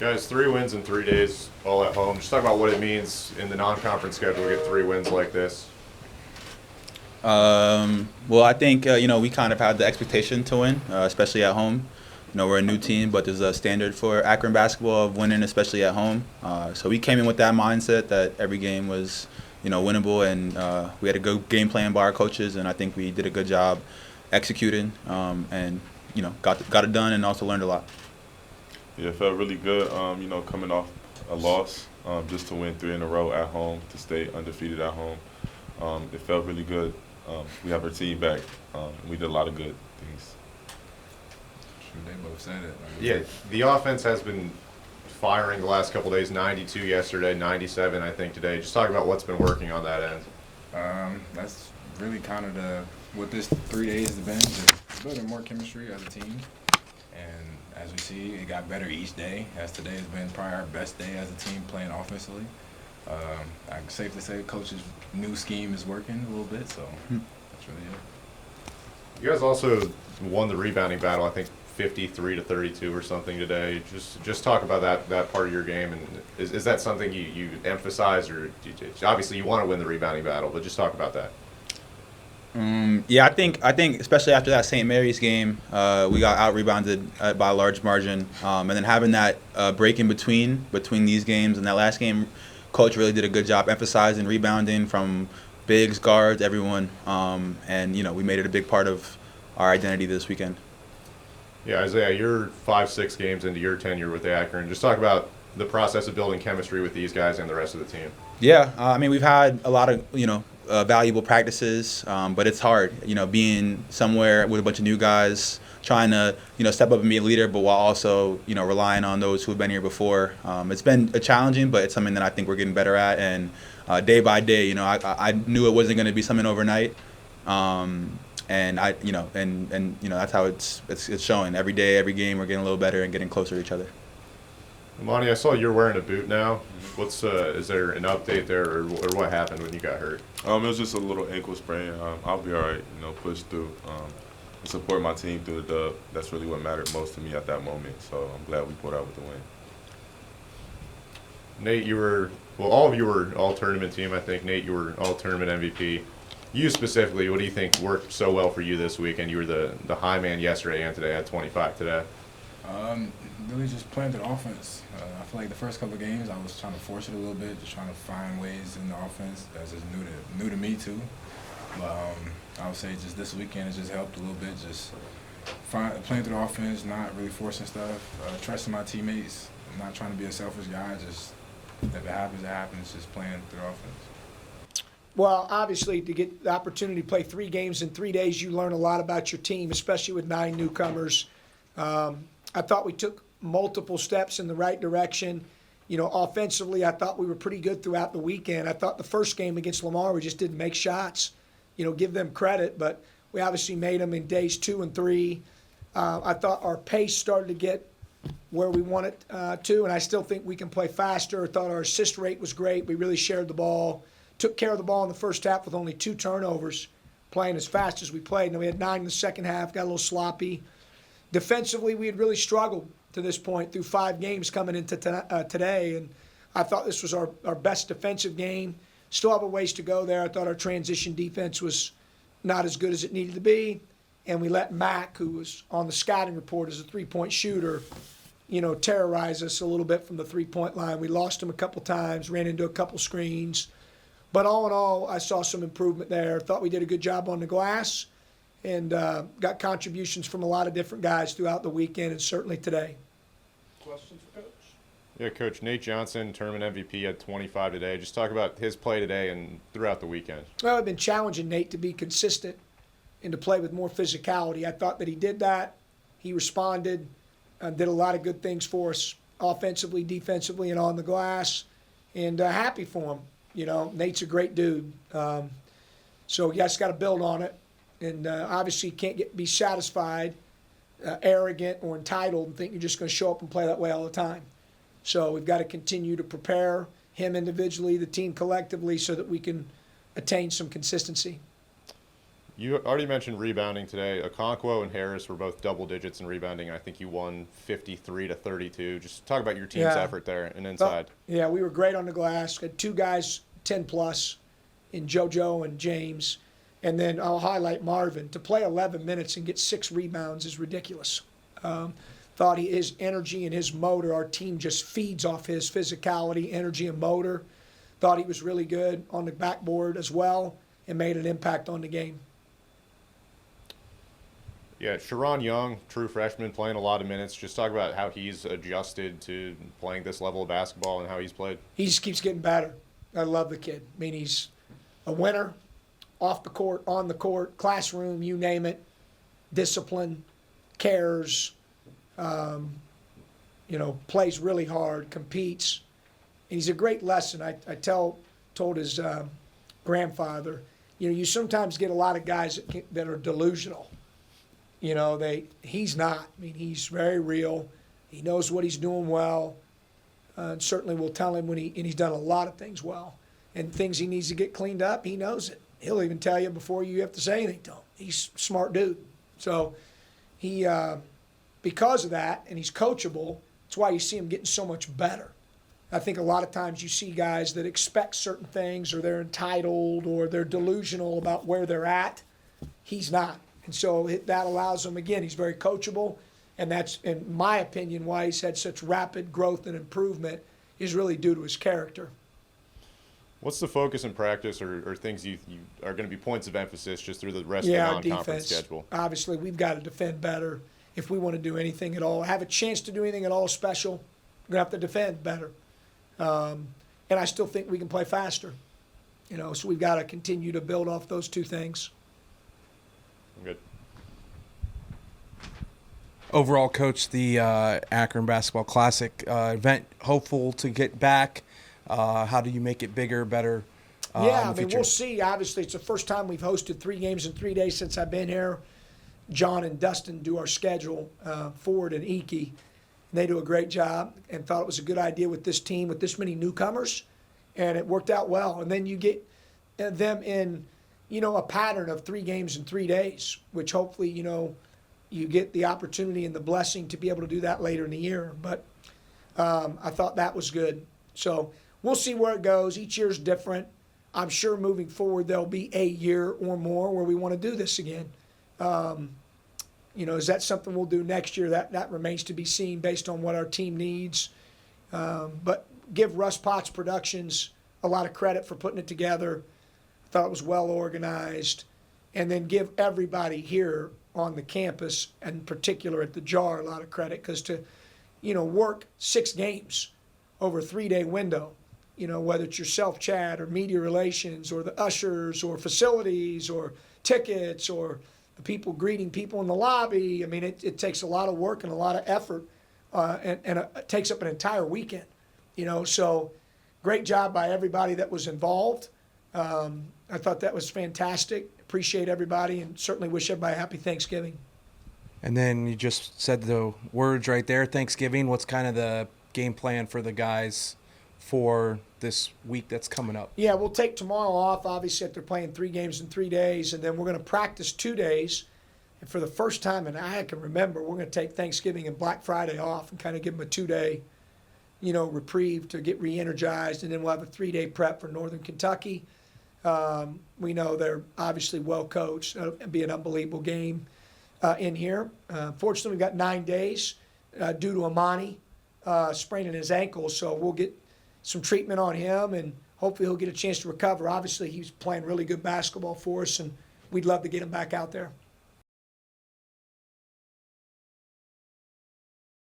Guys, 3 wins in 3 days, all at home. Just talk about what it means in the non-conference schedule to get 3 wins like this. Well, I think we kind of had the expectation to win, especially at home. We're a new team, but there's a standard for Akron basketball of winning, especially at home. So we came in with that mindset that every game was, winnable, and we had a good game plan by our coaches, and I think we did a good job executing, and got it done, and also learned a lot. Yeah, it felt really good, coming off a loss, just to win 3 in a row at home, to stay undefeated at home. It felt really good. We have our team back, and we did a lot of good things. They both said it. Yeah, the offense has been firing the last couple days. 92 yesterday, 97 I think today. Just talk about what's been working on that end. That's really kind of what this 3 days has been, just building more chemistry as a team. And as we see, it got better each day, as today has been probably our best day as a team playing offensively. I'm safe to say the coach's new scheme is working a little bit, so that's really it. You guys also won the rebounding battle, I think 53-32 or something today. Just talk about that part of your game, and is that something you emphasize, or obviously you want to win the rebounding battle, but just talk about that. Yeah, I think especially after that St. Mary's game, we got out rebounded by a large margin, and then having that break in between these games and that last game, coach really did a good job emphasizing rebounding from bigs, guards, everyone, and we made it a big part of our identity this weekend. Yeah, Isaiah, you're 5-6 games into your tenure with Akron. Just talk about the process of building chemistry with these guys and the rest of the team. Yeah, I mean, we've had a lot of valuable practices, but it's hard, being somewhere with a bunch of new guys, trying to step up and be a leader, but while also relying on those who have been here before. It's been challenging, but it's something that I think we're getting better at, and day by day, I knew it wasn't going to be something overnight. And that's how it's showing. Every day, every game, we're getting a little better and getting closer to each other. Monty, I saw you're wearing a boot now. What's is there an update there, or what happened when you got hurt? It was just a little ankle sprain. I'll be all right, push through, and support my team through the dub. That's really what mattered most to me at that moment, so I'm glad we pulled out with the win. Nate, all of you were all-tournament team, I think. Nate, you were all-tournament MVP. You specifically, what do you think worked so well for you this week? And you were the high man yesterday and today, had 25 today. Really just playing the offense. I feel like the first couple of games I was trying to force it a little bit, just trying to find ways in the offense that's just new to me too. But I would say just this weekend it just helped a little bit, just playing through the offense, not really forcing stuff, trusting my teammates, not trying to be a selfish guy, just if it happens, it happens, just playing through the offense. Well, obviously, to get the opportunity to play 3 games in 3 days, you learn a lot about your team, especially with 9 newcomers. I thought we took multiple steps in the right direction. Offensively, I thought we were pretty good throughout the weekend. I thought the first game against Lamar, we just didn't make shots. Give them credit, but we obviously made them in days 2 and 3. I thought our pace started to get where we want it to, and I still think we can play faster. I thought our assist rate was great. We really shared the ball. Took care of the ball in the first half with only 2 turnovers, playing as fast as we played. And then we had 9 in the second half, got a little sloppy. Defensively, we had really struggled to this point through 5 games coming into today, and I thought this was our best defensive game. Still have a ways to go there. I thought our transition defense was not as good as it needed to be, and we let Mack, who was on the scouting report as a three-point shooter, terrorize us a little bit from the three-point line. We lost him a couple times, ran into a couple screens. But all in all, I saw some improvement there. Thought we did a good job on the glass, and got contributions from a lot of different guys throughout the weekend and certainly today. Questions for Coach? Yeah, Coach Nate Johnson, tournament MVP, had 25 today. Just talk about his play today and throughout the weekend. Well, I've been challenging Nate to be consistent and to play with more physicality. I thought that he did that. He responded, did a lot of good things for us offensively, defensively, and on the glass, and happy for him. Nate's a great dude. So you guys got to build on it. And obviously you can't be satisfied, arrogant, or entitled and think you're just going to show up and play that way all the time. So we've got to continue to prepare him individually, the team collectively, so that we can attain some consistency. You already mentioned rebounding today. Okonkwo and Harris were both double digits in rebounding. I think you won 53-32. Just talk about your team's Yeah. effort there and inside. Yeah, we were great on the glass. Had two guys 10 plus in JoJo and James. And then I'll highlight Marvin. To play 11 minutes and get 6 rebounds is ridiculous. Thought his energy and his motor, our team just feeds off his physicality, energy, and motor. Thought he was really good on the backboard as well and made an impact on the game. Yeah, Sharon Young, true freshman, playing a lot of minutes. Just talk about how he's adjusted to playing this level of basketball and how he's played. He just keeps getting better. I love the kid. I mean, he's a winner, off the court, on the court, classroom, you name it. Discipline, cares, plays really hard, competes. And he's a great lesson. I told his grandfather, you sometimes get a lot of guys that are delusional. He's not. I mean, he's very real. He knows what he's doing well. And certainly will tell him and he's done a lot of things well. And things he needs to get cleaned up, he knows it. He'll even tell you before you have to say anything to him. He's a smart dude. So he, because of that, and he's coachable, that's why you see him getting so much better. I think a lot of times you see guys that expect certain things or they're entitled or they're delusional about where they're at. He's not. And so that allows him, again, he's very coachable. And that's, in my opinion, why he's had such rapid growth and improvement is really due to his character. What's the focus in practice or things you are going to be points of emphasis just through the rest of Yeah, the non-conference defense. schedule? Obviously, we've got to defend better if we want to do anything at all. Have a chance to do anything at all special, we're going to have to defend better. And I still think we can play faster. So we've got to continue to build off those two things. Good. Overall, Coach, the Akron Basketball Classic event, hopeful to get back. How do you make it bigger, better? Yeah, in the future? we'll see. Obviously, it's the first time we've hosted 3 games in 3 days since I've been here. John and Dustin do our schedule, Ford and Iki. They do a great job and thought it was a good idea with this team, with this many newcomers, and it worked out well. And then you get them in, a pattern of 3 games in 3 days, which hopefully, you get the opportunity and the blessing to be able to do that later in the year. But I thought that was good. So we'll see where it goes. Each year's different. I'm sure moving forward there'll be a year or more where we want to do this again. Is that something we'll do next year? That remains to be seen based on what our team needs. But give Russ Potts Productions a lot of credit for putting it together. I thought it was well organized. And then give everybody here on the campus, and in particular at the JAR, a lot of credit, because to, work 6 games over a 3-day window, whether it's yourself, Chad, or media relations, or the ushers, or facilities, or tickets, or the people greeting people in the lobby. I mean, it takes a lot of work and a lot of effort, and it takes up an entire weekend, So great job by everybody that was involved. I thought that was fantastic. Appreciate everybody and certainly wish everybody a happy Thanksgiving. And then you just said the words right there, Thanksgiving. What's kind of the game plan for the guys for this week that's coming up? Yeah, we'll take tomorrow off, obviously, if they're playing 3 games in 3 days, and then we're going to practice 2 days. And for the first time, and I can remember, we're going to take Thanksgiving and Black Friday off and kind of give them a 2-day, reprieve to get re-energized, and then we'll have a 3-day prep for Northern Kentucky. We know they're obviously well coached. It'll be an unbelievable game in here. Fortunately, we've got 9 days due to Amani spraining his ankle, so we'll get some treatment on him, and hopefully he'll get a chance to recover. Obviously, he's playing really good basketball for us, and we'd love to get him back out there.